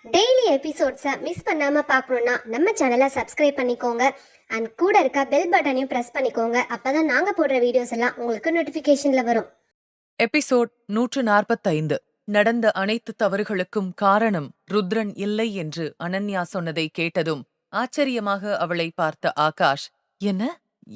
Daily எபிசோட்ஸை miss பண்ணாம பார்க்கணுன்னா நம்ம சேனலை சப்ஸ்கிரைப் பண்ணிக்கோங்க. அண்ட் கூட இருக்க பெல் பட்டனையும் ப்ரெஸ் பண்ணிக்கோங்க. அப்பதான் நாங்க போடுற வீடியோஸ் எல்லாம் உங்களுக்கு நோட்டிஃபிகேஷன்ல வரும். எபிசோட் 145. நடந்த அனைத்து தவறுகளுக்கும் காரணம் ருத்ரன் இல்லை என்று அனன்யா சொன்னதை கேட்டதும் ஆச்சரியமாக அவளை பார்த்த ஆகாஷ், என்ன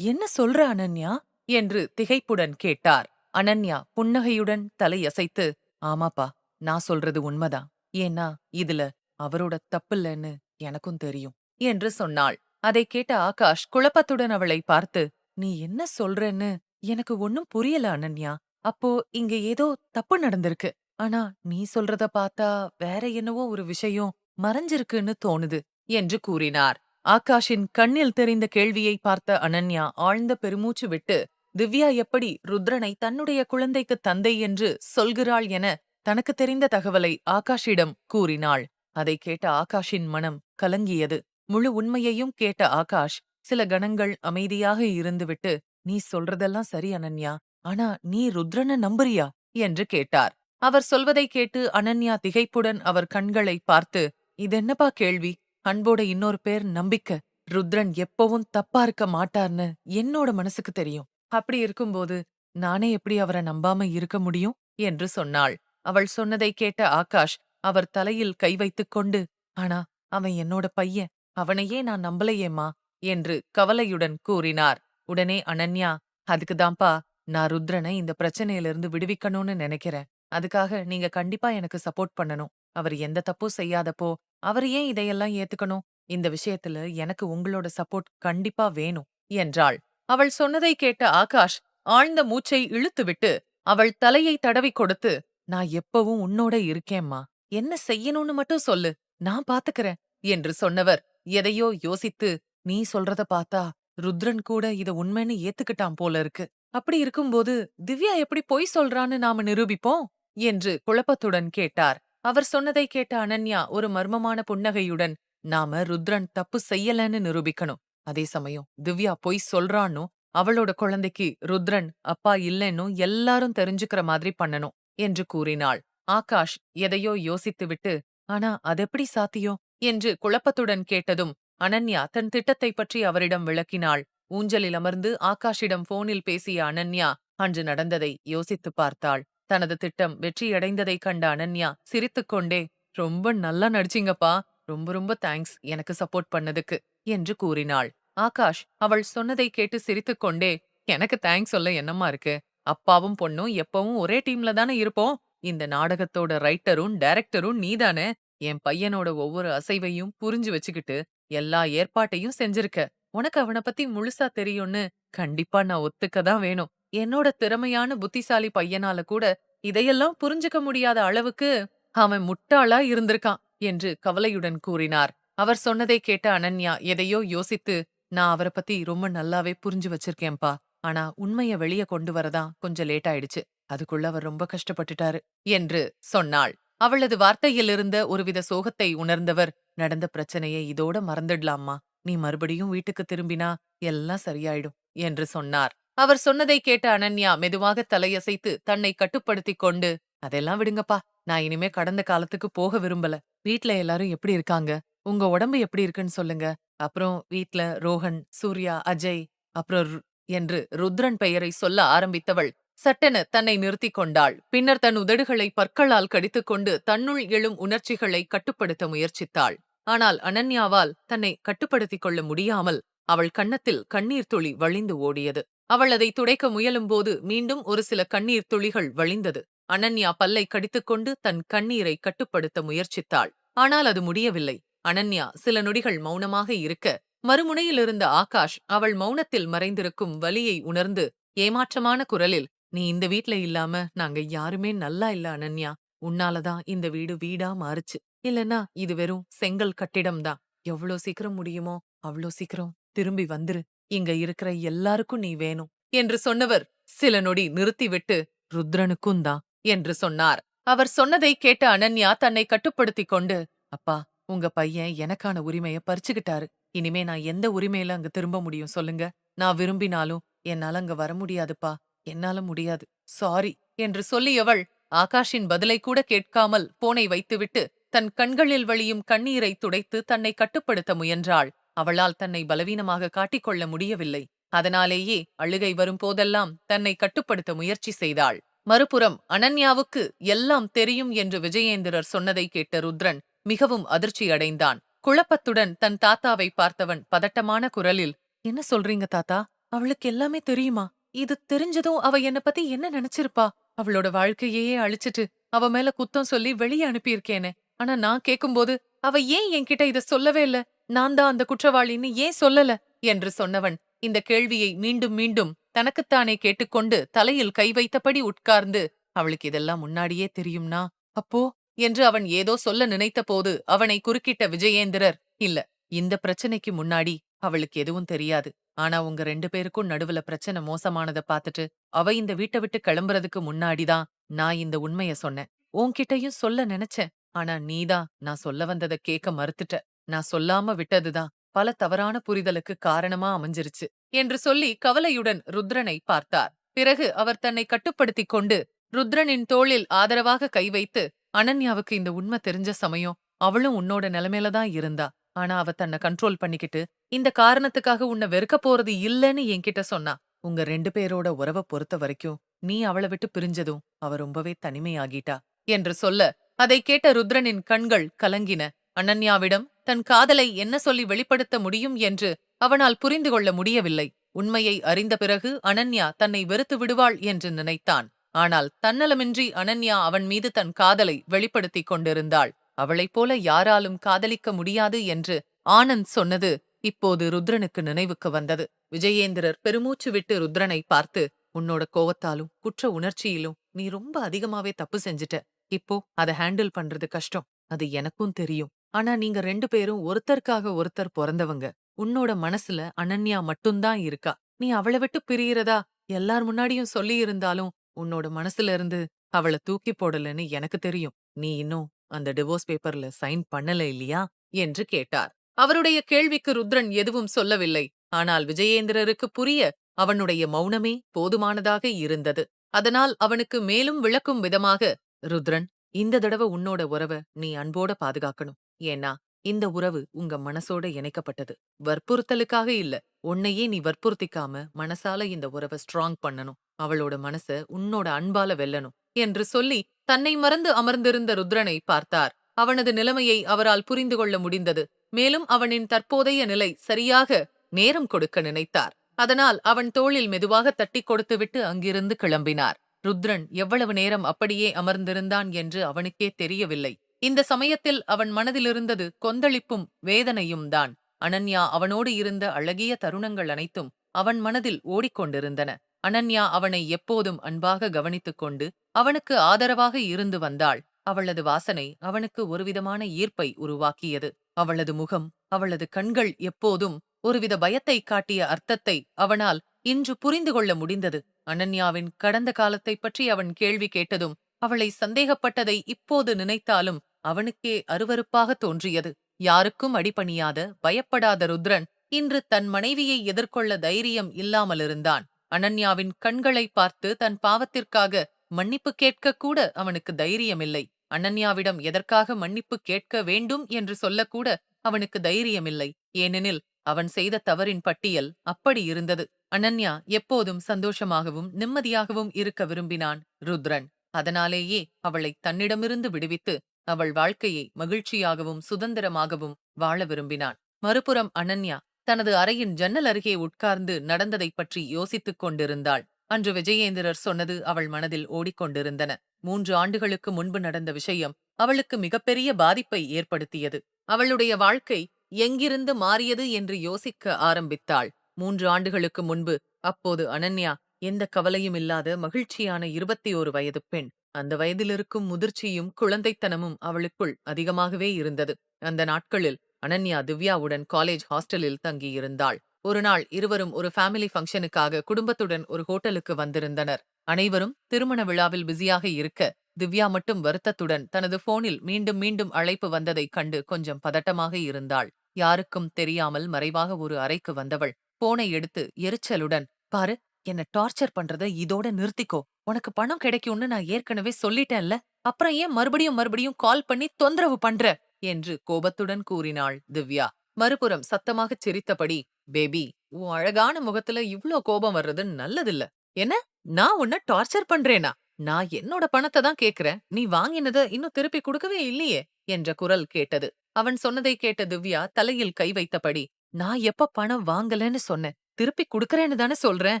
என்ன சொல்ற அனன்யா என்று திகைப்புடன் கேட்டார். அனன்யா புன்னகையுடன் தலையசைத்து, ஆமாப்பா, நான் சொல்றது உண்மைதான். ஏன்னா இதுல அவரோட தப்பில்லைன்னு எனக்கும் தெரியும் என்று சொன்னாள். அதை கேட்ட ஆகாஷ் குழப்பத்துடன் அவளை பார்த்து, நீ என்ன சொல்றன்னு எனக்கு ஒன்னும் புரியல அனன்யா. அப்போ இங்க ஏதோ தப்பு நடந்திருக்கு. ஆனா நீ சொல்றத பார்த்தா வேற என்னவோ ஒரு விஷயம் மறைஞ்சிருக்குன்னு தோணுது என்று கூறினார். ஆகாஷின் கண்ணில் தெரிந்த கேள்வியை பார்த்த அனன்யா ஆழ்ந்த பெருமூச்சு விட்டு, திவ்யா எப்படி ருத்ரனை தன்னுடைய குழந்தைக்கு தந்தை என்று சொல்கிறாள் என தனக்கு தெரிந்த தகவலை ஆகாஷிடம் கூறினாள். அதை கேட்ட ஆகாஷின் மனம் கலங்கியது. முழு உண்மையையும் கேட்ட ஆகாஷ் சில கணங்கள் அமைதியாக இருந்துவிட்டு, நீ சொல்றதெல்லாம் சரி அனன்யா, ஆனா நீ ருத்ரனை நம்புறியா என்று கேட்டார். அவர் சொல்வதை கேட்டு அனன்யா திகைப்புடன் அவர் கண்களை பார்த்து, இதென்னப்பா கேள்வி? அன்போட இன்னொரு பேர் நம்பிக்கை. ருத்ரன் எப்பவும் தப்பா இருக்க மாட்டார்னு என்னோட மனசுக்கு தெரியும். அப்படி இருக்கும்போது நானே எப்படி அவரை நம்பாம இருக்க முடியும் என்று சொன்னாள். அவள் சொன்னதை கேட்ட ஆகாஷ் அவர் தலையில் கை வைத்துக் கொண்டு, ஆனா அவன் என்னோட பையன், அவனையே நான் நம்பலையேம்மா என்று கவலையுடன் கூறினார். உடனே அனன்யா, அதுக்குதான்ப்பா நான் ருத்ரனை இந்த பிரச்சனையிலிருந்து விடுவிக்கணும்னு நினைக்கிறேன். அதுக்காக நீங்க கண்டிப்பா எனக்கு சப்போர்ட் பண்ணணும். அவர் எந்த தப்பும் செய்யாதப்போ அவர் ஏன் இதையெல்லாம் ஏத்துக்கணும்? இந்த விஷயத்துல எனக்கு உங்களோட சப்போர்ட் கண்டிப்பா வேணும் என்றாள். அவள் சொன்னதை கேட்ட ஆகாஷ் ஆழ்ந்த மூச்சை இழுத்துவிட்டு அவள் தலையை தடவி கொடுத்து, நான் எப்பவும் உன்னோட இருக்கேம்மா, என்ன செய்யணும்னு மட்டும் சொல்லு, நான் பாத்துக்கிறேன் என்று சொன்னவர் எதையோ யோசித்து, நீ சொல்றத பார்த்தா ருத்ரன் கூட இத உண்மைன்னு ஏத்துக்கிட்டான் போல இருக்கு. அப்படி இருக்கும்போது திவ்யா எப்படி பொய் சொல்றான்னு நாம நிரூபிப்போம் என்று குழப்பத்துடன் கேட்டார். அவர் சொன்னதை கேட்ட அனன்யா ஒரு மர்மமான புன்னகையுடன், நாம ருத்ரன் தப்பு செய்யலன்னு நிரூபிக்கணும். அதே சமயம் திவ்யா பொய் சொல்றான்னு அவளோட குழந்தைக்கு ருத்ரன் அப்பா இல்லைன்னு எல்லாரும் தெரிஞ்சுக்கிற மாதிரி பண்ணணும் என்று கூறினாள். ஆகாஷ் எதையோ யோசித்துவிட்டு, ஆனா அதெப்படி சாத்தியம் என்று குழப்பத்துடன் கேட்டதும் அனன்யா தன் திட்டத்தை பற்றி அவரிடம் விளக்கினாள். ஊஞ்சலில் அமர்ந்து ஆகாஷிடம் போனில் பேசிய அனன்யா அன்று நடந்ததை யோசித்துப் பார்த்தாள். தனது திட்டம் வெற்றியடைந்ததைக் கண்ட அனன்யா சிரித்துக்கொண்டே, ரொம்ப நல்லா நடிச்சீங்கப்பா, ரொம்ப ரொம்ப தேங்க்ஸ் எனக்கு சப்போர்ட் பண்ணதுக்கு என்று கூறினாள். ஆகாஷ் அவள் சொன்னதை கேட்டு சிரித்துக்கொண்டே, எனக்கு தேங்க்ஸ் சொல்ல என்னம்மா இருக்கு? அப்பாவும் பொண்ணும் எப்பவும் ஒரே டீம்ல தானே இருப்போம். இந்த நாடகத்தோட ரைட்டரும் டைரக்டரும் நீதானே. என் பையனோட ஒவ்வொரு அசைவையும் புரிஞ்சு வச்சுக்கிட்டு எல்லா ஏற்பாட்டையும் செஞ்சிருக்க. உனக்கு அவனை பத்தி முழுசா தெரியும்னு கண்டிப்பா நான் ஒத்துக்க தான் வேணும். என்னோட திறமையான புத்திசாலி பையனால கூட இதையெல்லாம் புரிஞ்சுக்க முடியாத அளவுக்கு அவன் முட்டாளா இருந்திருக்கான் என்று கவலையுடன் கூறினார். அவர் சொன்னதை கேட்ட அனன்யா எதையோ யோசித்து, நான் அவரை பத்தி ரொம்ப நல்லாவே புரிஞ்சு வச்சிருக்கேன்பா. ஆனா உண்மைய வெளிய கொண்டு வரதான் கொஞ்சம் லேட் ஆயிடுச்சு. அதுக்குள்ள அவர் ரொம்ப கஷ்டப்பட்டுட்டாரு என்று சொன்னாள். அவளது வார்த்தையிலிருந்த ஒருவித சோகத்தை உணர்ந்தவர், நடந்த பிரச்சனையை இதோட மறந்துடலாமா, நீ மறுபடியும் வீட்டுக்கு திரும்பினா எல்லாம் சரியாயிடும் என்று சொன்னார். அவர் சொன்னதை கேட்ட அனன்யா மெதுவாக தலையசைத்து தன்னை கட்டுப்படுத்திக் கொண்டு, அதெல்லாம் விடுங்கப்பா, நான் இனிமே கடந்த காலத்துக்கு போக விரும்பல. வீட்ல எல்லாரும் எப்படி இருக்காங்க? உங்க உடம்பு எப்படி இருக்குன்னு சொல்லுங்க. அப்புறம் வீட்ல ரோஹன், சூர்யா, அஜய், அப்புறம் என்று ருத்ரன் பெயரை சொல்ல ஆரம்பித்தவள் சட்டென தன்னை நிறுத்திக் கொண்டாள். பின்னர் தன் உதடுகளை பற்களால் கடித்துக்கொண்டு தன்னுள் எழும் உணர்ச்சிகளை கட்டுப்படுத்த முயற்சித்தாள். ஆனால் அனன்யாவால் தன்னை கட்டுப்படுத்திக் கொள்ள முடியாமல் அவள் கன்னத்தில் கண்ணீர் துளி வழிந்து ஓடியது. அவள் அதை துடைக்க முயலும்போது மீண்டும் ஒரு சில கண்ணீர் துளிகள் வழிந்தது. அனன்யா பல்லை கடித்துக்கொண்டு தன் கண்ணீரை கட்டுப்படுத்த முயற்சித்தாள். ஆனால் அது முடியவில்லை. அனன்யா சில நொடிகள் மௌனமாக இருக்க, மறுமுனையில் இருந்த ஆகாஷ் அவள் மௌனத்தில் மறைந்திருக்கும் வலியை உணர்ந்து ஏமாற்றமான குரலில், நீ இந்த வீட்ல இல்லாம நாங்க யாருமே நல்லா இல்ல அனன்யா. உன்னாலதான் இந்த வீடு வீடா மாறுச்சு. இல்லனா இது வெறும் செங்கல் கட்டிடம்தான். எவ்ளோ சீக்கிரம் முடியுமோ அவ்ளோ சீக்கிரம் திரும்பி வந்துரு. இங்க இருக்கிற எல்லாருக்கும் நீ வேணும் என்று சொன்னவர் சில நொடி நிறுத்திவிட்டு, ருத்ரனுக்கும் தான் என்று சொன்னார். அவர் சொன்னதை கேட்ட அனன்யா தன்னை கட்டுப்படுத்திக் கொண்டு, அப்பா, உங்க பையன் எனக்கான உரிமைய பறிச்சுக்கிட்டாரு. இனிமே நான் எந்த உரிமையில அங்க திரும்ப முடியும் சொல்லுங்க? நான் விரும்பினாலும் என்னால அங்க வர முடியாதுப்பா. என்னால முடியாது. சாரி என்று சொல்லியவள் ஆகாஷின் பதிலை கூட கேட்காமல் போனை வைத்துவிட்டு தன் கண்களில் வழியும் கண்ணீரை துடைத்து தன்னை கட்டுப்படுத்த முயன்றாள். அவளால் தன்னை பலவீனமாக காட்டிக்கொள்ள முடியவில்லை. அதனாலேயே அழுகை வரும் போதெல்லாம் தன்னை கட்டுப்படுத்த முயற்சி செய்தாள். மறுபுறம் அனன்யாவுக்கு எல்லாம் தெரியும் என்று விஜயேந்திரர் சொன்னதை கேட்ட ருத்ரன் மிகவும் அதிர்ச்சியடைந்தான். குழப்பத்துடன் தன் தாத்தாவை பார்த்தவன் பதட்டமான குரலில், "என்ன சொல்றீங்க தாத்தா? அவளுக்கு எல்லாமே தெரியுமா? இது தெரிஞ்சதும் அவ என்ன பத்தி என்ன நினைச்சிருப்பா? அவளோட வாழ்க்கையே அழிச்சிட்டு அவ மேல குத்தம் சொல்லி வெளியே அனுப்பியிருக்கேனே. ஆனா நான் கேக்கும்போது அவ ஏன் என்கிட்ட இத சொல்லவே இல்ல? நான் தான் அந்த குற்றவாளின்னு ஏன் சொல்லல?" என்று சொன்னவன் இந்த கேள்வியை மீண்டும் மீண்டும் தனக்குத்தானே கேட்டுக்கொண்டு தலையில் கை வைத்தபடி உட்கார்ந்து, "அவளுக்கு இதெல்லாம் முன்னாடியே தெரியும்னா அப்போ?" என்று அவன் ஏதோ சொல்ல நினைத்தபோது அவனை குறுக்கிட்ட விஜயேந்திரர், "இல்ல, இந்த பிரச்சனைக்கு முன்னாடி அவளுக்கு எதுவும் தெரியாது. ஆனா உங்க 2 பேருக்கும் நடுவுல பிரச்சனை மோசமானத பாத்துட்டு அவ இந்த வீட்டை விட்டு கிளம்புறதுக்கு முன்னாடிதான் நான் இந்த உண்மைய சொன்னேன். உன்கிட்டயும் சொல்ல நினைச்சேன். ஆனா நீதான் நான் சொல்ல வந்தத கேட்க மறுத்துட்ட. நான் சொல்லாம விட்டதுதான் பல தவறான புரிதலுக்கு காரணமா அமைஞ்சிருச்சு" என்று சொல்லி கவலையுடன் ருத்ரனை பார்த்தார். பிறகு அவர் தன்னை கட்டுப்படுத்திக் கொண்டு ருத்ரனின் தோளில் ஆதரவாக கை வைத்து, "அனன்யாவுக்கு இந்த உண்மை தெரிஞ்ச சமயம் அவளும் உன்னோட நிலைமையில தான் இருந்தா. ஆனா அவ தன்னை கண்ட்ரோல் பண்ணிக்கிட்டு இந்த காரணத்துக்காக உன்னை வெறுக்க போறது இல்லன்னு என்கிட்ட சொன்னா. உங்க 2 பேரோட உறவ பொறுத்த வரைக்கும் நீ அவளை விட்டு பிரிஞ்சதும் அவ ரொம்பவே தனிமையாகிட்டா" என்று சொல்ல, அதை கேட்ட ருத்ரனின் கண்கள் கலங்கின. அனன்யாவிடம் தன் காதலை என்ன சொல்லி வெளிப்படுத்த முடியும் என்று அவனால் புரிந்து கொள்ள முடியவில்லை. உண்மையை அறிந்த பிறகு அனன்யா தன்னை வெறுத்து விடுவாள் என்று நினைத்தான். ஆனால் தன்னலமின்றி அனன்யா அவன் மீது தன் காதலை வெளிப்படுத்திக் கொண்டிருந்தாள். அவளைப் போல யாராலும் காதலிக்க முடியாது என்று ஆனந்த் சொன்னது இப்போது ருத்ரனுக்கு நினைவுக்கு வந்தது. விஜயேந்திரர் பெருமூச்சு விட்டு ருத்ரனை பார்த்து, "உன்னோட கோவத்தாலும் குற்ற உணர்ச்சியிலும் நீ ரொம்ப அதிகமாவே தப்பு செஞ்சிட்ட. இப்போ அதை ஹேண்டில் பண்றது கஷ்டம். அது எனக்கும் தெரியும். ஆனா நீங்க 2 பேரும் ஒருத்தருக்காக ஒருத்தர் பிறந்தவங்க. உன்னோட மனசுல அனன்யா மட்டும்தான் இருக்கா. நீ அவளை விட்டு பிரியறதா எல்லார் முன்னாடியும் சொல்லி இருந்தாலும் உன்னோட மனசுல இருந்து அவள தூக்கி போடலன்னு எனக்கு தெரியும். நீ இன்னும் அந்த டிவோர்ஸ் பேப்பர்ல சைன் பண்ணல இல்லையா?" என்று கேட்டார். அவருடைய கேள்விக்கு ருத்ரன் எதுவும் சொல்லவில்லை. ஆனால் விஜயேந்திரருக்கு புரிய அவனுடைய மௌனமே போதுமானதாக இருந்தது. அதனால் அவனுக்கு மேலும் விளக்கும் விதமாக, "ருத்ரன், இந்த தடவ உன்னோட உறவ நீ அன்போட பாதுகாக்கணும். ஏன்னா இந்த உறவு உங்க மனசோட இணைக்கப்பட்டது. வற்புறுத்தலுக்காக இல்ல. உன்னையே நீ வற்புறுத்திக்காம மனசால இந்த உறவை ஸ்ட்ராங் பண்ணணும். அவளோட மனச உன்னோட அன்பால வெல்லணும்" என்று சொல்லி தன்னை மறந்து அமர்ந்திருந்த ருத்ரனை பார்த்தார். அவனது நிலைமையை அவரால் புரிந்து கொள்ள முடிந்தது. மேலும் அவனின் தற்போதைய நிலை சரியாக நேரம் கொடுக்க நினைத்தார். அதனால் அவன் தோளில் மெதுவாக தட்டிக் கொடுத்துவிட்டு அங்கிருந்து கிளம்பினார். ருத்ரன் எவ்வளவு நேரம் அப்படியே அமர்ந்திருந்தான் என்று அவனுக்கே தெரியவில்லை. இந்த சமயத்தில் அவன் மனதிலிருந்தது கொந்தளிப்பும் வேதனையும் தான். அனன்யா அவனோடு இருந்த அழகிய தருணங்கள் அனைத்தும் அவன் மனதில் ஓடிக்கொண்டிருந்தன. அனன்யா அவனை எப்போதும் அன்பாக கவனித்துக் கொண்டு அவனுக்கு ஆதரவாக இருந்து வந்தாள். அவளது வாசனை அவனுக்கு ஒருவிதமான ஈர்ப்பை உருவாக்கியது. அவளது முகம், அவளது கண்கள் எப்போதும் ஒருவித பயத்தை காட்டிய அர்த்தத்தை அவனால் இன்று புரிந்து கொள்ள முடிந்தது. அனன்யாவின் கடந்த காலத்தைப் பற்றி அவன் கேள்வி கேட்டதும் அவளை சந்தேகப்பட்டதை இப்போது நினைத்தாலும் அவனுக்கே அருவருப்பாக தோன்றியது. யாருக்கும் அடிபணியாத, பயப்படாத ருத்ரன் இன்று தன் மனைவியை எதிர்கொள்ள தைரியம் இல்லாமலிருந்தான். அனன்யாவின் கண்களை பார்த்து தன் பாவத்திற்காக மன்னிப்பு கேட்க கூட அவனுக்கு தைரியமில்லை. அனன்யாவிடம் எதற்காக மன்னிப்பு கேட்க வேண்டும் என்று சொல்லக்கூட அவனுக்கு தைரியமில்லை. ஏனெனில் அவன் செய்த தவறின் பட்டியல் அப்படி இருந்தது. அனன்யா எப்போதும் சந்தோஷமாகவும் நிம்மதியாகவும் இருக்க விரும்பினான் ருத்ரன். அதனாலேயே அவளை தன்னிடமிருந்து விடுவித்து அவள் வாழ்க்கையை மகிழ்ச்சியாகவும் சுதந்திரமாகவும் வாழ விரும்பினான். மறுபுறம் அனன்யா தனது அறையின் ஜன்னல் அருகே உட்கார்ந்து நடந்ததைப் பற்றி யோசித்துக் கொண்டிருந்தாள். அன்று விஜயேந்திரர் சொன்னது அவள் மனதில் ஓடிக்கொண்டிருந்தன. 3 ஆண்டுகளுக்கு முன்பு நடந்த விஷயம் அவளுக்கு மிகப்பெரிய பாதிப்பை ஏற்படுத்தியது. அவளுடைய வாழ்க்கை எங்கிருந்து மாறியது என்று யோசிக்க ஆரம்பித்தாள். 3 ஆண்டுகளுக்கு முன்பு அப்போது அனன்யா எந்த கவலையும் இல்லாத மகிழ்ச்சியான 21 வயது பெண். அந்த வயதிலிருக்கும் முதிர்ச்சியும் குழந்தைத்தனமும் அவளுக்குள் அதிகமாகவே இருந்தது. அந்த நாட்களில் அனன்யா திவ்யாவுடன் காலேஜ் ஹாஸ்டலில் தங்கியிருந்தாள். ஒரு நாள் இருவரும் ஒரு ஃபேமிலி ஃபங்க்ஷனுக்காக குடும்பத்துடன் ஒரு ஹோட்டலுக்கு வந்திருந்தனர். அனைவரும் திருமண விழாவில் பிஸியாக இருக்க திவ்யா மட்டும் வருத்தத்துடன் தனது போனில் மீண்டும் மீண்டும் அழைப்பு வந்ததைக் கண்டு கொஞ்சம் பதட்டமாக இருந்தாள். யாருக்கும் தெரியாமல் மறைவாக ஒரு அறைக்கு வந்தவள் போனை எடுத்து எரிச்சலுடன், "பாரு, என்ன டார்ச்சர் பண்றத இதோட நிறுத்திக்கோ. உனக்கு பணம் கிடைக்கும்னு நான் ஏற்கனவே சொல்லிட்டேன்ல. அப்புறம் ஏன் மறுபடியும் மறுபடியும் கால் பண்ணி தொந்தரவு பண்ற என்று கோபத்துடன் கூறினாள் திவ்யா. மறுபுறம் சத்தமாகச் சிரித்தபடி, பேபி, உன் அழகான முகத்துல இவ்ளோ கோபம் வர்றது நல்லதில்ல. என்ன, நான் உன்னை டார்ச்சர் பண்றேனா? நான் என்னோட பணத்தை தான் கேக்குறேன், நீ வாங்கினத இன்னும் திருப்பி கொடுக்கவே இல்லையே என்ற குரல் கேட்டது. அவன் சொன்னதை கேட்ட திவ்யா தலையில் கை வைத்தபடி, நான் எப்ப பணம் வாங்கலன்னு சொன்னேன், திருப்பி குடுக்கறேன்னு தானே சொல்றேன்.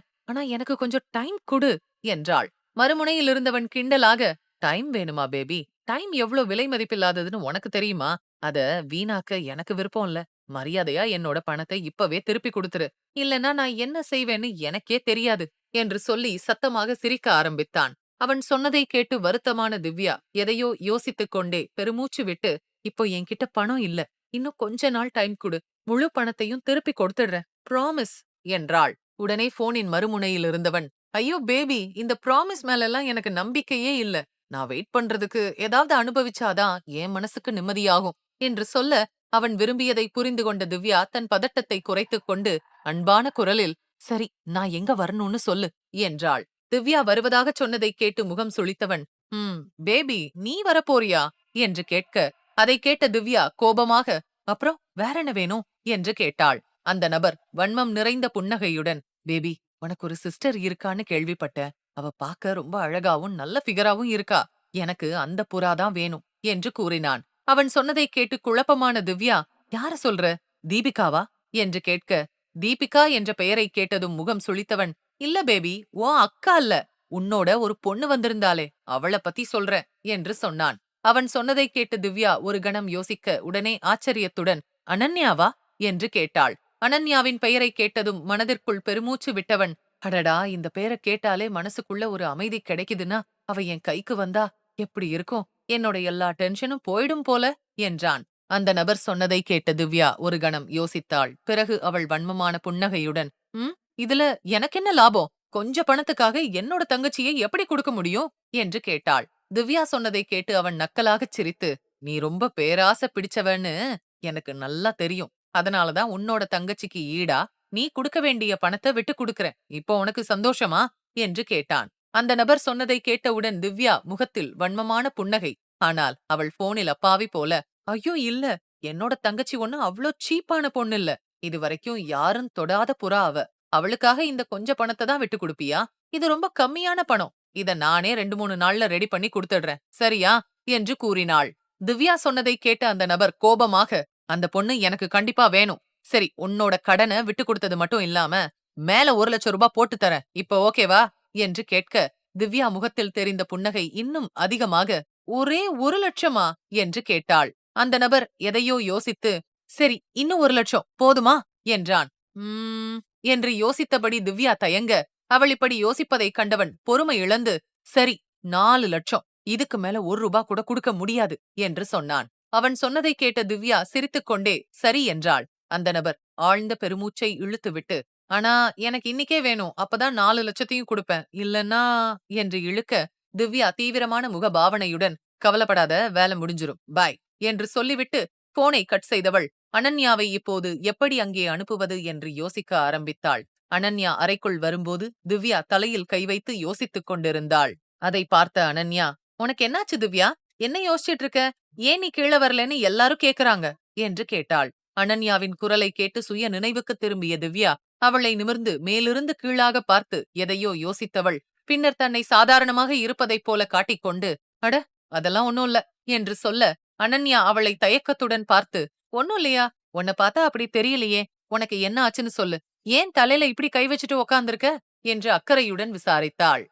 ஆனா எனக்கு கொஞ்சம் டைம் குடு என்றாள். மறுமுனையில் இருந்தவன் கிண்டலாக, டைம் வேணுமா பேபி? டைம் எவ்ளோ விலை மதிப்பில்லாததுன்னு உனக்கு தெரியுமா? அத வீணாக்க எனக்கு விருப்பம் இல்ல. மரியாதையா என்னோட பணத்தை இப்பவே திருப்பி குடுத்துரு. இல்லன்னா நான் என்ன செய்வேன்னு எனக்கே தெரியாது என்று சொல்லி சத்தமாக சிரிக்க ஆரம்பித்தான். அவன் சொன்னதை கேட்டு வருத்தமான திவ்யா எதையோ யோசித்துக் கொண்டே பெருமூச்சு விட்டு, இப்போ என்கிட்ட பணம் இல்ல. இன்னும் கொஞ்ச நாள் டைம் குடு. முழு பணத்தையும் திருப்பி கொடுத்துடுறேன். ப்ராமிஸ் என்றாள். உடனே போனின் மறுமுனையில் இருந்தவன், ஐயோ பேபி, இந்த ப்ராமிஸ் மேலெல்லாம் எனக்கு நம்பிக்கையே இல்ல. நான் வெயிட் பண்றதுக்கு ஏதாவது அனுபவிச்சாதான் என் மனசுக்கு நிம்மதியாகும் என்று சொல்ல, அவன் விரும்பியதை புரிந்து கொண்ட திவ்யா தன் பதட்டத்தை குறைத்துக் கொண்டு அன்பான குரலில், சரி, நான் எங்க வரணும்னு சொல்லு என்றாள். திவ்யா வருவதாகச் சொன்னதைக் கேட்டு முகம் சுளித்தவன், பேபி, நீ வரப்போறியா என்று கேட்க, அதை கேட்ட திவ்யா கோபமாக, அப்புறம் வேற என்ன வேணும் என்று கேட்டாள். அந்த நபர் வன்மம் நிறைந்த புன்னகையுடன், பேபி, உனக்கு ஒரு சிஸ்டர் இருக்கான்னு கேள்விப்பட்டேன். அவ பாக்க ரொம்ப அழகாவும் நல்ல ஃபிகராவும் இருக்கா. எனக்கு அந்த புறாதான் வேணும் என்று கூறினான். அவன் சொன்னதை கேட்டு குழப்பமான திவ்யா, யார சொல்ற, தீபிகாவா என்று கேட்க, தீபிகா என்ற பெயரை கேட்டதும் முகம் சுளித்தவன், இல்ல பேபி, உன் அக்கா அல்ல, உன்னோட ஒரு பொண்ணு வந்திருந்தாளே, அவள பத்தி சொல்றேன் என்று சொன்னான். அவன் சொன்னதை கேட்டு திவ்யா ஒரு கணம் யோசிக்க உடனே ஆச்சரியத்துடன், அனன்யாவா என்று கேட்டாள். அனன்யாவின் பெயரை கேட்டதும் மனதிற்குள் பெருமூச்சு விட்டவன், அடடா, இந்த பேரை கேட்டாலே மனசுக்குள்ள ஒரு அமைதி கிடைக்குதுன்னா அவ என் கைக்கு வந்தா எப்படி இருக்கும், என்னோட எல்லா டென்ஷனும் போயிடும் போல என்றான். அந்த நபர் சொன்னதை கேட்ட திவ்யா ஒரு கணம் யோசித்தாள். பிறகு அவள் வன்மமான புன்னகையுடன், இதுல எனக்கென்ன லாபம், கொஞ்ச பணத்துக்காக என்னோட தங்கச்சியை எப்படி கொடுக்க முடியும் என்று கேட்டாள். திவ்யா சொன்னதை கேட்டு அவன் நக்கலாகச் சிரித்து, நீ ரொம்ப பேராசை பிடிச்சவன்னு எனக்கு நல்லா தெரியும். அதனாலதான் உன்னோட தங்கச்சிக்கு ஈடா நீ குடுக்க வேண்டிய பணத்தை விட்டு குடுக்கறேன். இப்போ உனக்கு சந்தோஷமா என்று கேட்டான். அந்த நபர் சொன்னதை கேட்டவுடன் திவ்யா முகத்தில் வன்மமான புன்னகை. ஆனால் அவள் போனில் அப்பாவி போல, ஐயோ இல்ல, என்னோட தங்கச்சி ஒண்ணும் அவ்ளோ சீப்பான பொண்ணு இல்ல. இதுவரைக்கும் யாரும் தொடாத புறா அவ. அவளுக்காக இந்த கொஞ்ச பணத்தை தான் விட்டு குடுப்பியா? இது ரொம்ப கம்மியான பணம். இத நானே 2-3 நாள்ல ரெடி பண்ணி குடுத்துடுறேன், சரியா என்று கூறினாள். திவ்யா சொன்னதை கேட்ட அந்த நபர் கோபமாக, அந்த பொண்ணு எனக்கு கண்டிப்பா வேணும். சரி, உன்னோட கடனை விட்டு கொடுத்தது மட்டும் இல்லாம மேல 1,00,000 ரூபாய் போட்டு தரேன், இப்ப ஓகேவா என்று கேட்க, திவ்யா முகத்தில் தெரிந்த புன்னகை இன்னும் அதிகமாக, ஒரே 1,00,000 என்று கேட்டாள். அந்த நபர் எதையோ யோசித்து, சரி, இன்னும் 1,00,000 போதுமா என்றான். என்று யோசித்தபடி திவ்யா தயங்க, அவள் இப்படி யோசிப்பதைக் கண்டவன் பொறுமை இழந்து, சரி, 4,00,000, இதுக்கு மேல 1 ரூபாய் கூட கொடுக்க முடியாது என்று சொன்னான். அவன் சொன்னதை கேட்ட திவ்யா சிரித்துக்கொண்டே சரி என்றாள். அந்த நபர் ஆழ்ந்த பெருமூச்சை இழுத்துவிட்டு, ஆனா எனக்கு இன்னிக்கே வேணும், அப்பதான் 4,00,000த்தையும் கொடுப்பேன், இல்லன்னா என்று இழுக்க, திவ்யா தீவிரமான முகபாவனையுடன், கவலைப்படாத, வேலை முடிஞ்சிரும், பாய் என்று சொல்லிவிட்டு போனை கட் செய்தவள் அனன்யாவை இப்போது எப்படி அங்கே அனுப்புவது என்று யோசிக்க ஆரம்பித்தாள். அனன்யா அறைக்குள் வரும்போது திவ்யா தலையில் கை வைத்து யோசித்துக் கொண்டிருந்தாள். அதை பார்த்த அனன்யா, உனக்கு என்னாச்சு திவ்யா, என்ன யோசிச்சிட்டு இருக்க, ஏன் நீ கீழே வரலன்னு எல்லாரும் கேக்குறாங்க என்று கேட்டாள். அனன்யாவின் குரலை கேட்டு சுய நினைவுக்கு திரும்பிய திவ்யா அவளை நிமிர்ந்து மேலிருந்து கீழாக பார்த்து எதையோ யோசித்தவள் பின்னர் தன்னை சாதாரணமாக இருப்பதைப் போல காட்டிக்கொண்டு, அட, அதெல்லாம் ஒண்ணும் இல்ல என்று சொல்ல, அனன்யா அவளை தயக்கத்துடன் பார்த்து, ஒண்ணும் இல்லையா, உன்னை பார்த்தா அப்படி தெரியலையே, உனக்கு என்ன ஆச்சுன்னு சொல்லு, ஏன் தலையில இப்படி கை வச்சுட்டு உக்காந்துருக்க என்று அக்கறையுடன் விசாரித்தாள்.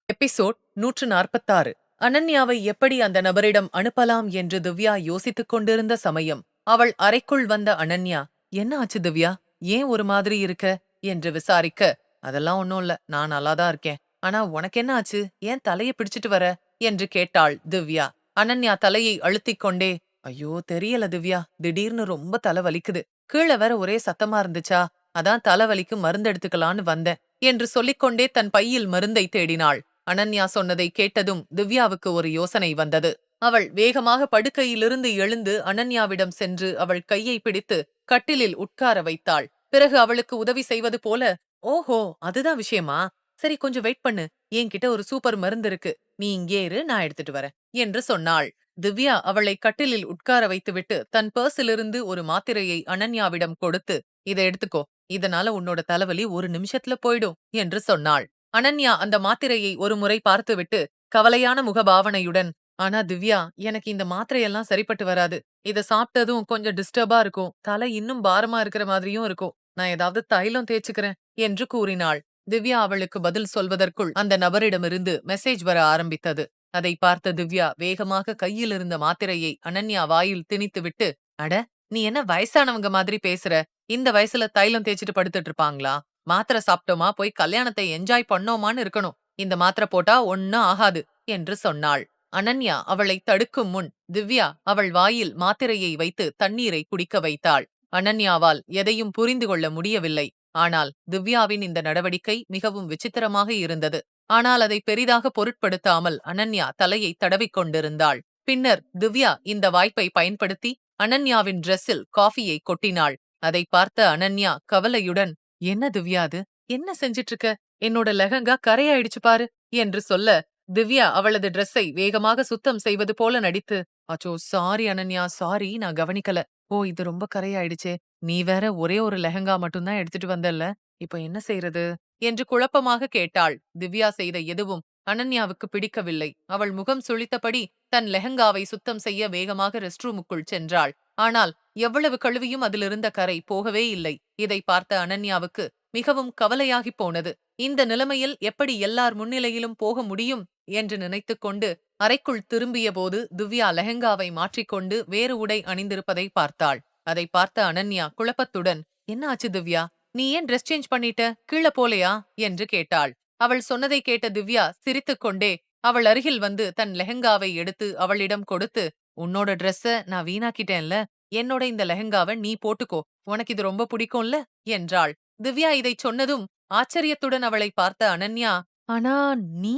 எபிசோட் 146. அனன்யாவை எப்படி அந்த நபரிடம் அனுப்பலாம் என்று திவ்யா யோசித்துக் கொண்டிருந்த சமயம் அவள் அறைக்குள் வந்த அனன்யா, என்ன ஆச்சு திவ்யா, ஏன் ஒரு மாதிரி இருக்க என்று விசாரிக்க, அதெல்லாம் ஒண்ணும் இல்ல, நான் நல்லாதான் இருக்கேன். ஆனா உனக்கு என்ன ஆச்சு, ஏன் தலையை பிடிச்சிட்டு வர என்று கேட்டாள் திவ்யா. அனன்யா தலையை அழுத்திக் கொண்டே, ஐயோ தெரியல திவ்யா, திடீர்னு ரொம்ப தலை வலிக்குது, கீழே வேற ஒரே சத்தமா இருந்துச்சா, அதான் தலைவலிக்கு மருந்து எடுத்துக்கலான்னு வந்தேன் என்று சொல்லிக்கொண்டே தன் பையில் மருந்தை தேடினாள். அனன்யா சொன்னதை கேட்டதும் திவ்யாவுக்கு ஒரு யோசனை வந்தது. அவள் வேகமாக படுக்கையிலிருந்து எழுந்து அனன்யாவிடம் சென்று அவள் கையை பிடித்து கட்டிலில் உட்கார வைத்தாள். பிறகு அவளுக்கு உதவி செய்வது போல, ஓஹோ, அதுதான் விஷயமா, சரி கொஞ்சம் வெயிட் பண்ணு, என்கிட்ட ஒரு சூப்பர் மருந்து இருக்கு, நீ இங்கே இரு, நான் எடுத்துட்டு வரேன் என்று சொன்னாள். திவ்யா அவளை கட்டிலில் உட்கார வைத்துவிட்டு தன் பர்சிலிருந்து ஒரு மாத்திரையை அனன்யாவிடம் கொடுத்து, இதை எடுத்துக்கோ, இதனால உன்னோட தலைவலி ஒரு நிமிஷத்துல போயிடும் என்று சொன்னாள். அனன்யா அந்த மாத்திரையை ஒரு முறை பார்த்துவிட்டு கவலையான முகபாவனையுடன், ஆனா திவ்யா, எனக்கு இந்த மாத்திரையெல்லாம் சரிப்பட்டு வராது. இத சாப்பிட்டதும் கொஞ்சம் டிஸ்டர்பா இருக்கும், தலை இன்னும் பாரமா இருக்கிற மாதிரியும் இருக்கும், நான் ஏதாவது தைலம் தேய்ச்சுக்கிறேன் என்று கூறினாள். திவ்யா அவளுக்கு பதில் சொல்வதற்குள் அந்த நபரிடமிருந்து மெசேஜ் வர ஆரம்பித்தது. அதை பார்த்த திவ்யா வேகமாக கையில் இருந்த மாத்திரையை அனன்யா வாயில் திணித்துவிட்டு, அட, நீ என்ன வயசானவங்க மாதிரி பேசுற? இந்த வயசுல தைலம் தேய்ச்சிட்டு படுத்துட்டு இருப்பாங்களா? மாத்திரை சாப்பிட்டோமா, போய் கல்யாணத்தை என்ஜாய் பண்ணோமான்னு இருக்கணும். இந்த மாத்திரை போட்டா ஒன்னும் ஆகாது என்று சொன்னாள். அனன்யா அவளை தடுக்கும் முன் திவ்யா அவள் வாயில் மாத்திரையை வைத்து தண்ணீரை குடிக்க வைத்தாள். அனன்யாவால் எதையும் புரிந்து கொள்ள முடியவில்லை. ஆனால் திவ்யாவின் இந்த நடவடிக்கை மிகவும் விசித்திரமாக இருந்தது. ஆனால் அதை பெரிதாக பொருட்படுத்தாமல் அனன்யா தலையை தடவிக் கொண்டிருந்தாள். பின்னர் திவ்யா இந்த வாய்ப்பை பயன்படுத்தி அனன்யாவின் டிரெஸ்ஸில் காஃபியை கொட்டினாள். அதை பார்த்த அனன்யா கவலையுடன், என்ன திவ்யா அது? என்ன செஞ்சிட்டு இருக்க? என்னோட லெஹங்கா கரையாயிடுச்சு பாரு என்று சொல்ல, திவ்யா அவளது டிரெஸ்ஸை வேகமாக சுத்தம் செய்வது போல நடித்து, அச்சோ சாரி அனன்யா, சாரி, நான் கவனிக்கல. ஓ, இது ரொம்ப கரையாயிடுச்சே. நீ வேற ஒரே ஒரு லெஹங்கா மட்டும்தான் எடுத்துட்டு வந்தல்ல, இப்ப என்ன செய்யறது என்று குழப்பமாக கேட்டாள். திவ்யா செய்த எதுவும் அனன்யாவுக்கு பிடிக்கவில்லை. அவள் முகம் சுளித்தபடி தன் லெஹங்காவை சுத்தம் செய்ய வேகமாக ரெஸ்ட் ரூமுக்குள் சென்றாள். ஆனால் எவ்வளவு கழுவியும் அதிலிருந்த கரை போகவே இல்லை. இதை பார்த்த அனன்யாவுக்கு மிகவும் கவலையாகிப் போனது. இந்த நிலைமையில் எப்படி எல்லார் முன்னிலையிலும் போக முடியும் என்று நினைத்துக் கொண்டு அறைக்குள் திரும்பிய போது திவ்யா லெஹங்காவை மாற்றிக்கொண்டு வேறு உடை அணிந்திருப்பதை பார்த்தாள். அதை பார்த்த அனன்யா குழப்பத்துடன், என்ன ஆச்சு திவ்யா? நீ ஏன் ட்ரெஸ் சேஞ்ச் பண்ணிட்ட? கீழே போலையா என்று கேட்டாள். அவள் சொன்னதை கேட்ட திவ்யா சிரித்துக்கொண்டே அவள் அருகில் வந்து தன் லெஹங்காவை எடுத்து அவளிடம் கொடுத்து, உன்னோட ட்ரெஸ்ஸ நான் வீணாக்கிட்டேன்ல, என்னோட இந்த லெஹங்காவை நீ போட்டுக்கோ, உனக்கு இது ரொம்ப பிடிக்கும்ல என்றாள். திவ்யா இதைச் சொன்னதும் ஆச்சரியத்துடன் அவளை பார்த்த அனன்யா, ஆனா நீ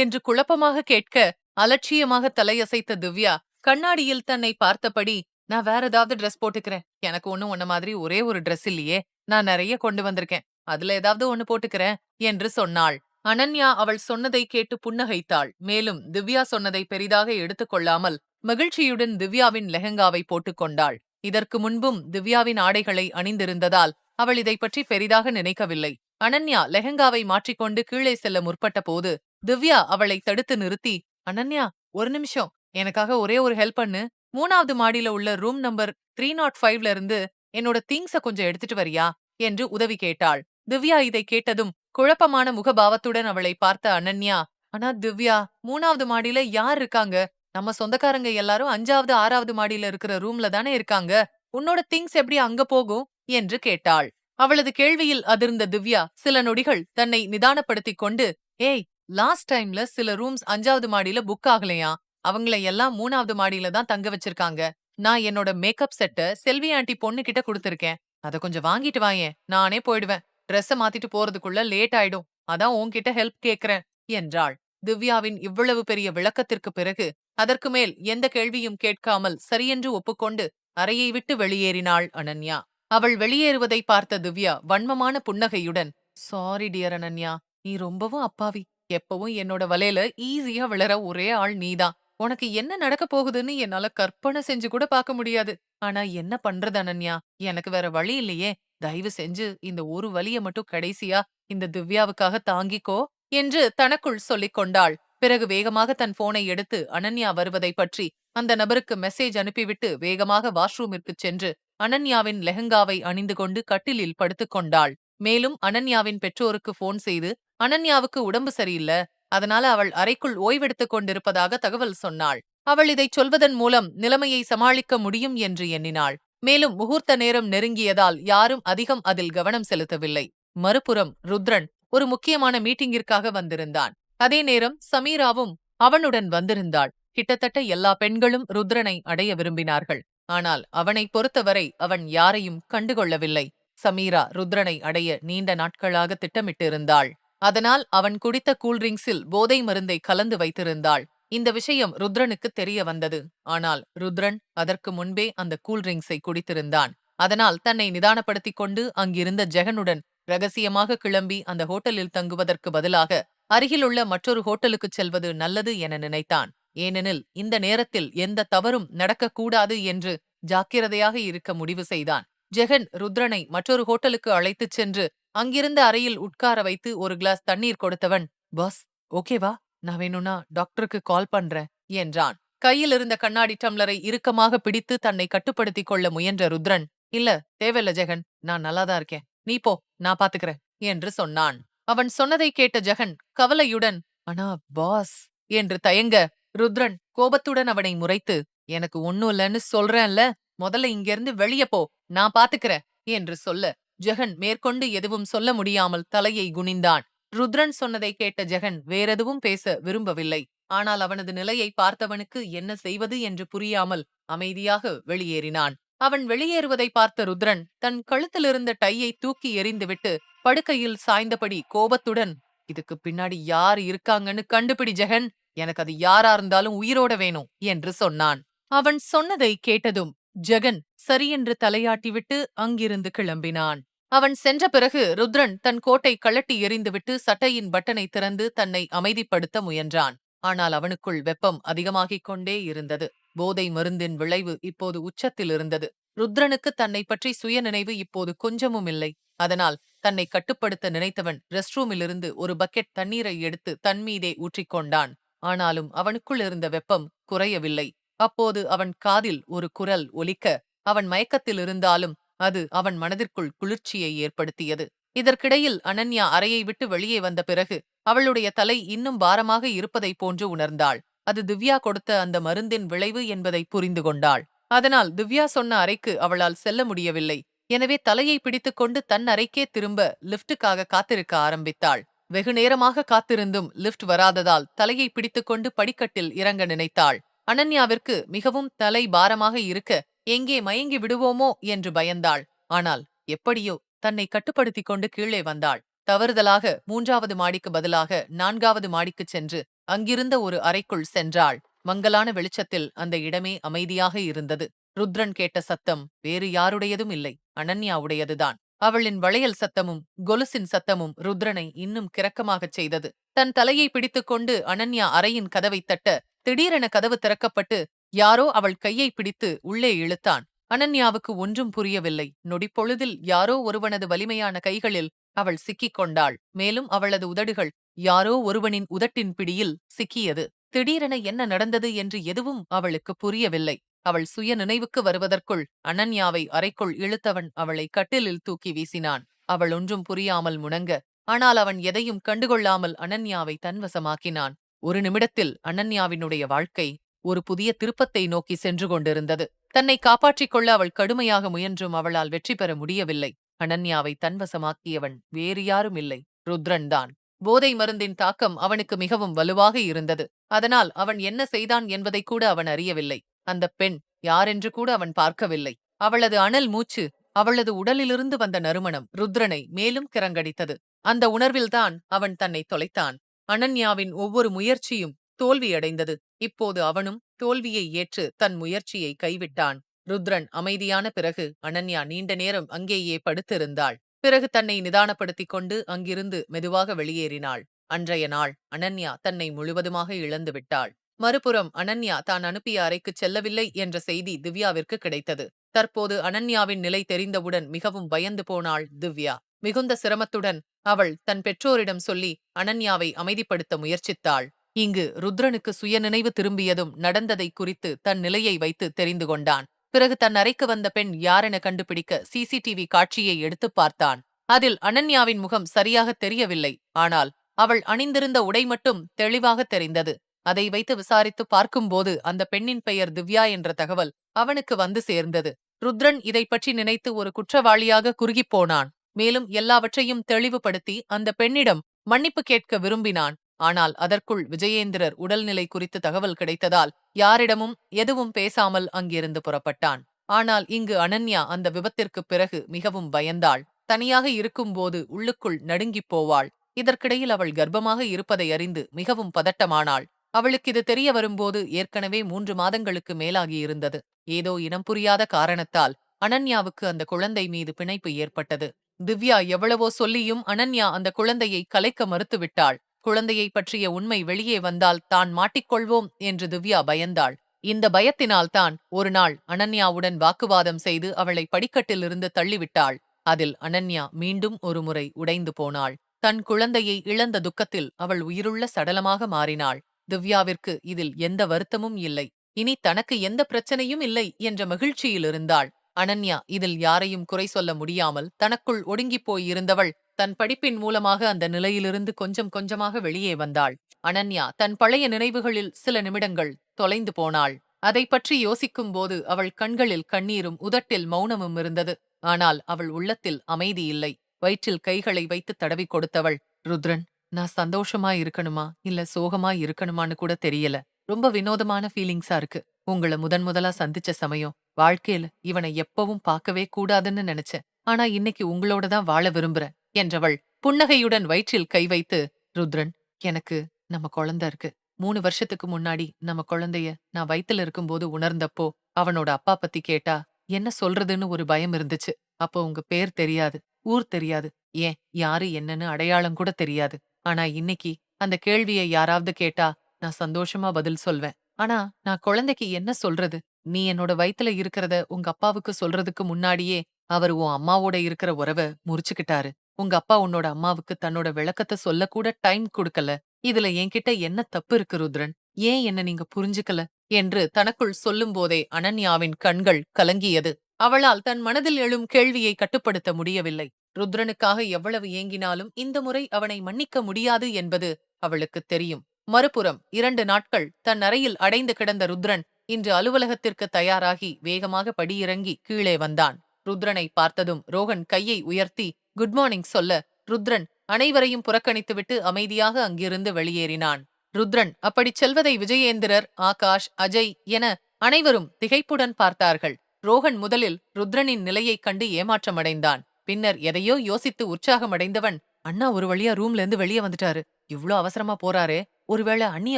என்று குழப்பமாக கேட்க, அலட்சியமாக தலையசைத்த திவ்யா கண்ணாடியில் தன்னை பார்த்தபடி, நான் வேற ஏதாவது ட்ரெஸ் போட்டுக்கிறேன், எனக்கு ஒண்ணும் உன்ன மாதிரி ஒரே ஒரு ட்ரெஸ் இல்லையே, நான் நிறைய கொண்டு வந்திருக்கேன், அதுல ஏதாவது ஒண்ணு போட்டுக்கிறேன் என்று சொன்னாள். அனன்யா அவள் சொன்னதை கேட்டு புன்னகைத்தாள். மேலும் திவ்யா சொன்னதை பெரிதாக எடுத்துக்கொள்ளாமல் மகிழ்ச்சியுடன் திவ்யாவின் லெஹங்காவை போட்டுக்கொண்டாள். இதற்கு முன்பும் திவ்யாவின் ஆடைகளை அணிந்திருந்ததால் அவள் இதை பற்றி பெரிதாக நினைக்கவில்லை. அனன்யா லெஹங்காவை மாற்றிக்கொண்டு கீழே செல்ல முற்பட்ட போது திவ்யா அவளை தடுத்து நிறுத்தி, அனன்யா, ஒரு நிமிஷம், எனக்காக ஒரே ஒரு ஹெல்ப் பண்ணு. 3வது மாடியில உள்ள ரூம் நம்பர் 305ல இருந்து என்னோட திங்ஸ கொஞ்சம் எடுத்துட்டு வரியா என்று உதவி கேட்டாள். திவ்யா இதை கேட்டதும் குழப்பமான முகபாவத்துடன் அவளை பார்த்த அனன்யா, ஆனா திவ்யா, 3வது மாடியில யார் இருக்காங்க? நம்ம சொந்தக்காரங்க எல்லாரும் 5வது 6வது மாடியில இருக்கிற ரூம்ல தானே இருக்காங்க. உன்னோட திங்ஸ் எப்படி அங்க போகும் என்று கேட்டாள். அவளது கேள்வியில் அதிர்ந்த திவ்யா சில நொடிகள் தன்னை நிதானப்படுத்திக் கொண்டு, ஏய், லாஸ்ட் டைம்ல சில ரூம்ஸ் 5வது மாடியில புக் ஆகலையா, அவங்கள எல்லாம் 3வது மாடியில தான் தங்க வச்சிருக்காங்க. நான் என்னோட மேக்கப் செட்ட செல்வி ஆண்டி பொண்ணு கிட்ட கொடுத்திருக்கேன். அத கொஞ்சம் வாங்கிட்டு வாயேன், நானே போயிடுவேன். ட்ரெஸ்ஸ மாத்திட்டு போறதுக்குள்ள லேட் ஆயிடும், அதான் உன்கிட்ட ஹெல்ப் கேக்குறேன் என்றாள். திவ்யாவின் இவ்வளவு பெரிய விளக்கத்திற்கு பிறகு அதற்கு மேல் எந்த கேள்வியும் கேட்காமல் சரியென்று ஒப்புக்கொண்டு அறையை விட்டு வெளியேறினாள் அனன்யா. அவள் வெளியேறுவதை பார்த்த திவ்யா வன்மமான புன்னகையுடன், சாரி டியர் அனன்யா, நீ ரொம்பவும் அப்பாவி. எப்பவும் என்னோட வலையில ஈஸியா விழற ஒரே ஆள் நீதான். உனக்கு என்ன நடக்க போகுதுன்னு என்னால கற்பனை செஞ்சு கூட பார்க்க முடியாது. ஆனா என்ன பண்றது அனன்யா, எனக்கு வேற வழி இல்லையே. தயவு செஞ்சு இந்த ஒரு வலிய மட்டும் கடைசியா இந்த திவ்யாவுக்காக தாங்கிக்கோ என்று தனக்குள் சொல்லிக் கொண்டாள். பிறகு வேகமாக தன் போனை எடுத்து அனன்யா வருவதை பற்றி அந்த நபருக்கு மெசேஜ் அனுப்பிவிட்டு வேகமாக வாஷ்ரூமிற்கு சென்று அனன்யாவின் லெஹங்காவை அணிந்து கொண்டு கட்டிலில் படுத்துக் கொண்டாள். மேலும் அனன்யாவின் பெற்றோருக்கு போன் செய்து அனன்யாவுக்கு உடம்பு சரியில்லை, அதனால அவள் அறைக்குள் ஓய்வெடுத்துக் கொண்டிருப்பதாக தகவல் சொன்னாள். அவள் இதைச் சொல்வதன் மூலம் நிலைமையை சமாளிக்க முடியும் என்று எண்ணினாள். மேலும் முகூர்த்த நேரம் நெருங்கியதால் யாரும் அதிகம் அதில் கவனம் செலுத்தவில்லை. மறுபுறம் ருத்ரன் ஒரு முக்கியமான மீட்டிங்கிற்காக வந்திருந்தான். அதே நேரம் சமீராவும் அவனுடன் வந்திருந்தாள். கிட்டத்தட்ட எல்லா பெண்களும் ருத்ரனை அடைய விரும்பினார்கள். ஆனால் அவனை பொறுத்தவரை அவன் யாரையும் கண்டுகொள்ளவில்லை. சமீரா ருத்ரனை அடைய நீண்ட நாட்களாக திட்டமிட்டிருந்தாள். அதனால் அவன் குடித்த கூல்ட்ரிங்க்ஸில் போதை மருந்தை கலந்து வைத்திருந்தாள். இந்த விஷயம் ருத்ரனுக்கு தெரிய வந்தது. ஆனால் ருத்ரன் அதற்கு முன்பே அந்த கூல்ட்ரிங்க்ஸை குடித்திருந்தான். அதனால் தன்னை நிதானப்படுத்திக் கொண்டு அங்கிருந்த ஜெகனுடன் ரகசியமாக கிளம்பி அந்த ஹோட்டலில் தங்குவதற்கு பதிலாக அருகிலுள்ள மற்றொரு ஹோட்டலுக்குச் செல்வது நல்லது என நினைத்தான். ஏனெனில் இந்த நேரத்தில் எந்த தவறும் நடக்கக்கூடாது என்று ஜாக்கிரதையாக இருக்க முடிவு செய்தான். ஜெகன் ருத்ரனை மற்றொரு ஹோட்டலுக்கு அழைத்துச் சென்று அங்கிருந்த அறையில் உட்கார வைத்து ஒரு கிளாஸ் தண்ணீர் கொடுத்தவன், பாஸ், ஓகேவா? நான் வேணும்னா டாக்டருக்கு கால் பண்றேன் என்றான். கையில் இருந்த கண்ணாடி டம்ளரை இறுக்கமாக பிடித்து தன்னை கட்டுப்படுத்திக் கொள்ள முயன்ற ருத்ரன், இல்ல, தேவையில்ல ஜெகன், நான் நல்லாதான் இருக்கேன், நீ போ, நான் பாத்துக்கிறேன் என்று சொன்னான். அவன் சொன்னதை கேட்ட ஜெகன் கவலையுடன், ஆனா பாஸ் என்று தயங்க, ருத்ரன் கோபத்துடன் அவனை முறைத்து, எனக்கு ஒண்ணும் இல்லன்னு சொல்றேன்ல, முதல்ல இங்கிருந்து வெளியே போ, நான் பாத்துக்கிறேன் என்று சொல்ல, ஜெகன் மேற்கொண்டு எதுவும் சொல்ல முடியாமல் தலையை குனிந்தான். ருத்ரன் சொன்னதை கேட்ட ஜெகன் வேறெதுவும் பேச விரும்பவில்லை. ஆனால் அவனது நிலையை பார்த்தவனுக்கு என்ன செய்வது என்று புரியாமல் அமைதியாக வெளியேறினான். அவன் வெளியேறுவதை பார்த்த ருத்ரன் தன் கழுத்திலிருந்த டையை தூக்கி எறிந்துவிட்டு படுக்கையில் சாய்ந்தபடி கோபத்துடன், இதுக்கு பின்னாடி யார் இருக்காங்கன்னு கண்டுபிடி ஜெகன், எனக்கு அது யாரா இருந்தாலும் உயிரோட வேணும் என்று சொன்னான். அவன் சொன்னதை கேட்டதும் ஜெகன் சரியென்று தலையாட்டிவிட்டு அங்கிருந்து கிளம்பினான். அவன் சென்ற பிறகு ருத்ரன் தன் கோட்டை கழட்டி எறிந்துவிட்டு சட்டையின் பட்டனை திறந்து தன்னை அமைதிப்படுத்த முயன்றான். ஆனால் அவனுக்குள் வெப்பம் அதிகமாகிக் கொண்டே இருந்தது. போதை மருந்தின் விளைவு இப்போது உச்சத்தில் இருந்தது. ருத்ரனுக்கு தன்னை பற்றி சுயநினைவு இப்போது கொஞ்சமும் இல்லை. அதனால் தன்னை கட்டுப்படுத்த நினைத்தவன் ரெஸ்ட் ரூமிலிருந்து ஒரு பக்கெட் தண்ணீரை எடுத்து தன்மீதே ஊற்றிக்கொண்டான். ஆனாலும் அவனுக்குள் இருந்த வெப்பம் குறையவில்லை. அப்போது அவன் காதில் ஒரு குரல் ஒலிக்க, அவன் மயக்கத்தில் இருந்தாலும் அது அவன் மனதிற்குள் குளிர்ச்சியை ஏற்படுத்தியது. இதற்கிடையில் அனன்யா அறையை விட்டு வெளியே வந்த பிறகு அவளுடைய தலை இன்னும் பாரமாக இருப்பதைப் போன்று உணர்ந்தாள். அது திவ்யா கொடுத்த அந்த மருந்தின் விளைவு என்பதை புரிந்து கொண்டாள். அதனால் திவ்யா சொன்ன அறைக்கு அவளால் செல்ல முடியவில்லை. எனவே தலையை பிடித்துக்கொண்டு தன் அறைக்கே திரும்ப லிப்டுக்காக காத்திருக்க ஆரம்பித்தாள். வெகு நேரமாக காத்திருந்தும் லிப்ட் வராததால் தலையை பிடித்துக்கொண்டு படிக்கட்டில் இறங்க நினைத்தாள். அனன்யாவிற்கு மிகவும் தலை பாரமாக இருக்க எங்கே மயங்கி விடுவோமோ என்று பயந்தாள். ஆனால் எப்படியோ தன்னை கட்டுப்படுத்திக் கொண்டு கீழே வந்தாள். தவறுதலாக 3வது மாடிக்கு பதிலாக 4வது மாடிக்குச் சென்று அங்கிருந்த ஒரு அறைக்குள் சென்றாள். மங்கலான வெளிச்சத்தில் அந்த இடமே அமைதியாக இருந்தது. ருத்ரன் கேட்ட சத்தம் வேறு யாருடையதும் இல்லை, அனன்யாவுடையதுதான். அவளின் வளையல் சத்தமும் கொலுசின் சத்தமும் ருத்ரனை இன்னும் கிறக்கமாகச் செய்தது. தன் தலையை பிடித்துக்கொண்டு அனன்யா அறையின் கதவை தட்ட, திடீரென கதவு திறக்கப்பட்டு யாரோ அவள் கையை பிடித்து உள்ளே இழுத்தான். அனன்யாவுக்கு ஒன்றும் புரியவில்லை. நொடிப்பொழுதில் யாரோ ஒருவனது வலிமையான கைகளில் அவள் சிக்கிக் கொண்டாள். மேலும் அவளது உதடுகள் யாரோ ஒருவனின் உதட்டின் பிடியில் சிக்கியது. திடீரென என்ன நடந்தது என்று எதுவும் அவளுக்கு புரியவில்லை. அவள் சுய நினைவுக்கு வருவதற்குள் அனன்யாவை அறைக்குள் இழுத்தவன் அவளை கட்டிலில் தூக்கி வீசினான். அவள் ஒன்றும் புரியாமல் முணங்க, ஆனால் அவன் எதையும் கண்டுகொள்ளாமல் அனன்யாவை தன்வசமாக்கினான். ஒரு நிமிடத்தில் அனன்யாவினுடைய வாழ்க்கை ஒரு புதிய திருப்பத்தை நோக்கி சென்று கொண்டிருந்தது. தன்னை காப்பாற்றிக் கொள்ள அவள் கடுமையாக முயன்றும் அவளால் வெற்றி பெற முடியவில்லை. அனன்யாவை தன்வசமாக்கியவன் வேறு யாரும் இல்லை, ருத்ரன் தான். போதை மருந்தின் தாக்கம் அவனுக்கு மிகவும் வலுவாக இருந்தது. அதனால் அவன் என்ன செய்தான் என்பதை கூட அவன் அறியவில்லை. அந்த பெண் யாரென்று கூட அவன் பார்க்கவில்லை. அவளது அனல் மூச்சு, அவளது உடலிலிருந்து வந்த நறுமணம் ருத்ரனை மேலும் கிறங்கடித்தது. அந்த உணர்வில்தான் அவன் தன்னை தொலைத்தான். அனன்யாவின் ஒவ்வொரு முயற்சியும் தோல்வியடைந்தது. இப்போது அவனும் தோல்வியை ஏற்று தன் முயற்சியை கைவிட்டான். ருத்ரன் அமைதியான பிறகு அனன்யா நீண்ட நேரம் அங்கேயே படுத்திருந்தாள். பிறகு தன்னை நிதானப்படுத்திக் கொண்டு அங்கிருந்து மெதுவாக வெளியேறினாள். அன்றைய நாள் அனன்யா தன்னை முழுவதுமாக இழந்து விட்டாள். மறுபுறம் அனன்யா தான் அனுப்பிய அறைக்குச் செல்லவில்லை என்ற செய்தி திவ்யாவிற்கு கிடைத்தது. தற்போது அனன்யாவின் நிலை தெரிந்தவுடன் மிகவும் பயந்து போனாள் திவ்யா. மிகுந்த சிரமத்துடன் அவள் தன் பெற்றோரிடம் சொல்லி அனன்யாவை அமைதிப்படுத்த முயற்சித்தாள். இங்கு ருத்ரனுக்கு சுயநினைவு திரும்பியதும் நடந்ததை குறித்து தன் நிலையை வைத்து தெரிந்து கொண்டான். பிறகு தன் அறைக்கு வந்த பெண் யாரென கண்டுபிடிக்க சிசிடிவி காட்சியை எடுத்துப் பார்த்தான். அதில் அனன்யாவின் முகம் சரியாக தெரியவில்லை. ஆனால் அவள் அணிந்திருந்த உடை மட்டும் தெளிவாக தெரிந்தது. அதை வைத்து விசாரித்து பார்க்கும்போது அந்த பெண்ணின் பெயர் திவ்யா என்ற தகவல் அவனுக்கு வந்து சேர்ந்தது. ருத்ரன் இதை பற்றி நினைத்து ஒரு குற்றவாளியாக குறுகிப் போனான். மேலும் எல்லாவற்றையும் தெளிவுபடுத்தி அந்த பெண்ணிடம் மன்னிப்பு கேட்க விரும்பினான். ஆனால் அதற்குள் விஜயேந்திரர் உடல்நிலை குறித்து தகவல் கிடைத்ததால் யாரிடமும் எதுவும் பேசாமல் அங்கிருந்து புறப்பட்டான். ஆனால் இங்கு அனன்யா அந்த விபத்திற்குப் பிறகு மிகவும் பயந்தாள். தனியாக இருக்கும்போது உள்ளுக்குள் நடுங்கிப் போவாள். இதற்கிடையில் அவள் கர்ப்பமாக இருப்பதை அறிந்து மிகவும் பதட்டமானாள். அவளுக்கு இது தெரிய வரும்போது ஏற்கனவே 3 மாதங்களுக்கு மேலாகியிருந்தது. ஏதோ இனம் புரியாத காரணத்தால் அனன்யாவுக்கு அந்த குழந்தை மீது பிணைப்பு ஏற்பட்டது. திவ்யா எவ்வளவோ சொல்லியும் அனன்யா அந்த குழந்தையை கலைக்க மறுத்துவிட்டாள். குழந்தையை பற்றிய உண்மை வெளியே வந்தால் தான் மாட்டிக்கொள்வோம் என்று திவ்யா பயந்தாள். இந்த பயத்தினால்தான் ஒரு நாள் அனன்யாவுடன் வாக்குவாதம் செய்து அவளை படிக்கட்டிலிருந்து தள்ளிவிட்டாள். அதில் அனன்யா மீண்டும் ஒருமுறை உடைந்து போனாள். தன் குழந்தையை இழந்த துக்கத்தில் அவள் உயிருள்ள சடலமாக மாறினாள். திவ்யாவிற்கு இதில் எந்த வருத்தமும் இல்லை. இனி தனக்கு எந்த பிரச்சனையும் இல்லை என்ற மகிழ்ச்சியில் இருந்தாள். அனன்யா இதில் யாரையும் குறை சொல்ல முடியாமல் தனக்குள் ஒடுங்கிப் போயிருந்தவள் தன் படிப்பின் மூலமாக அந்த நிலையிலிருந்து கொஞ்சம் கொஞ்சமாக வெளியே வந்தாள். அனன்யா தன் பழைய நினைவுகளில் சில நிமிடங்கள் தொலைந்து போனாள். அதை பற்றி யோசிக்கும்போது அவள் கண்களில் கண்ணீரும் உதட்டில் மௌனமும் இருந்தது. ஆனால் அவள் உள்ளத்தில் அமைதி இல்லை. வயிற்றில் கைகளை வைத்து தடவி கொடுத்தவள், ருத்ரன், நான் சந்தோஷமா இருக்கணுமா இல்ல சோகமா இருக்கணுமான்னு கூட தெரியல. ரொம்ப வினோதமான ஃபீலிங்ஸா இருக்கு. உங்கள முதலா சந்திச்ச சமயம் வாழ்க்கையில இவனை எப்பவும் பார்க்கவே கூடாதுன்னு நினைச்சேன். ஆனா இன்னைக்கு உங்களோட தான் வாழ விரும்புறேன் என்றவள் புன்னகையுடன் வயிற்றில் கை வைத்து, ருத்ரன், எனக்கு நம்ம குழந்தை இருக்கு. 3 வருஷத்துக்கு முன்னாடி நம்ம குழந்தைய நான் வயித்துல இருக்கும்போது உணர்ந்தப்போ அவனோட அப்பா பத்தி கேட்டா என்ன சொல்றதுன்னு ஒரு பயம் இருந்துச்சு. அப்போ உங்க பேர் தெரியாது, ஊர் தெரியாது, ஏன் யாரு என்னன்னு அடையாளம் கூட தெரியாது. ஆனா இன்னைக்கு அந்த கேள்விய யாராவது கேட்டா நான் சந்தோஷமா பதில் சொல்வேன். ஆனா நான் குழந்தைக்கு என்ன சொல்றது? நீ என்னோட வயித்துல இருக்கிறத உங்க அப்பாவுக்கு சொல்றதுக்கு முன்னாடியே அவரு உன் அம்மாவோட இருக்கிற உறவ முறிச்சுக்கிட்டாரு. உங்க அப்பா உன்னோட அம்மாவுக்கு தன்னோட விளக்கத்த சொல்லக்கூட டைம் குடுக்கல. இதுல என்கிட்ட என்ன தப்பு இருக்கு ருத்ரன்? ஏன் என்ன நீங்க புரிஞ்சுக்கல? என்று தனக்குள் சொல்லும்போதே அனன்யாவின் கண்கள் கலங்கியது. அவளால் தன் மனதில் எழும் கேள்வியை கட்டுப்படுத்த முடியவில்லை. ருத்ரனுக்காக எவ்வளவு ஏங்கினாலும் இந்த முறை அவனை மன்னிக்க முடியாது என்பது அவளுக்கு தெரியும். மறுபுறம் 2 நாட்கள் தன் அறையில் அடைந்து கிடந்த ருத்ரன் இன்று அலுவலகத்திற்கு தயாராகி வேகமாக படியிறங்கி கீழே வந்தான். ருத்ரனை பார்த்ததும் ரோகன் கையை உயர்த்தி குட் மார்னிங் சொல்ல, ருத்ரன் அனைவரையும் புறக்கணித்துவிட்டு அமைதியாக அங்கிருந்து வெளியேறினான். ருத்ரன் அப்படிச் செல்வதை விஜயேந்திரர், ஆகாஷ், அஜய் என அனைவரும் திகைப்புடன் பார்த்தார்கள். ரோகன் முதலில் ருத்ரனின் நிலையைக் கண்டு ஏமாற்றமடைந்தான். பின்னர் எதையோ யோசித்து உற்சாகமடைந்தவன், அண்ணா ஒரு வழியா ரூம்ல இருந்து வெளியே வந்துட்டாரு. இவ்ளோ அவசரமா போறாரே, ஒருவேளை அண்ணிய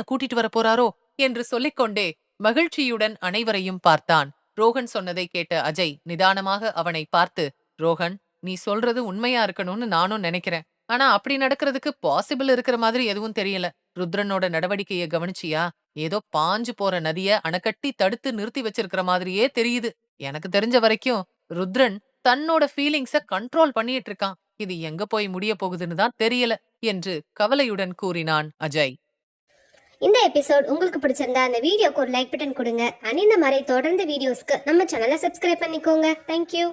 கூட்டிட்டு வர போறாரோ என்று சொல்லிக்கொண்டே மகிழ்ச்சியுடன் அனைவரையும் பார்த்தான். ரோகன் சொன்னதை கேட்ட அஜய் நிதானமாக அவனை பார்த்து, ரோகன், நீ சொல்றது உண்மையா இருக்கணும்னு நானும் நினைக்கிறேன். ஆனா அப்படி நடக்கிறதுக்கு பாசிபிள் இருக்கிற மாதிரி எதுவும் தெரியல. ருத்ரனோட நடவடிக்கைய கவனிச்சியா? ஏதோ பாஞ்சு போற நதிய அணைக்கட்டி தடுத்து நிறுத்தி வச்சிருக்கிற மாதிரியே தெரியுது. எனக்கு தெரிஞ்ச வரைக்கும் ருத்ரன் தன்னோட ஃபீலிங்ஸ கண்ட்ரோல் பண்ணிட்டு இருக்கான். இது எங்க போய் முடிய போகுதுன்னு தான் தெரியல என்று கவலையுடன் கூறினான் அஜய். இந்த எபிசோட் உங்களுக்கு பிடிச்சிருந்தா அந்த வீடியோக்கு ஒரு லைக் பட்டன் கொடுங்க. அண்ட் இந்த மாதிரி தொடர்ந்து வீடியோஸ்க்கு நம்ம சேனலை சப்ஸ்கிரைப் பண்ணிக்கோங்க. தேங்க்யூ.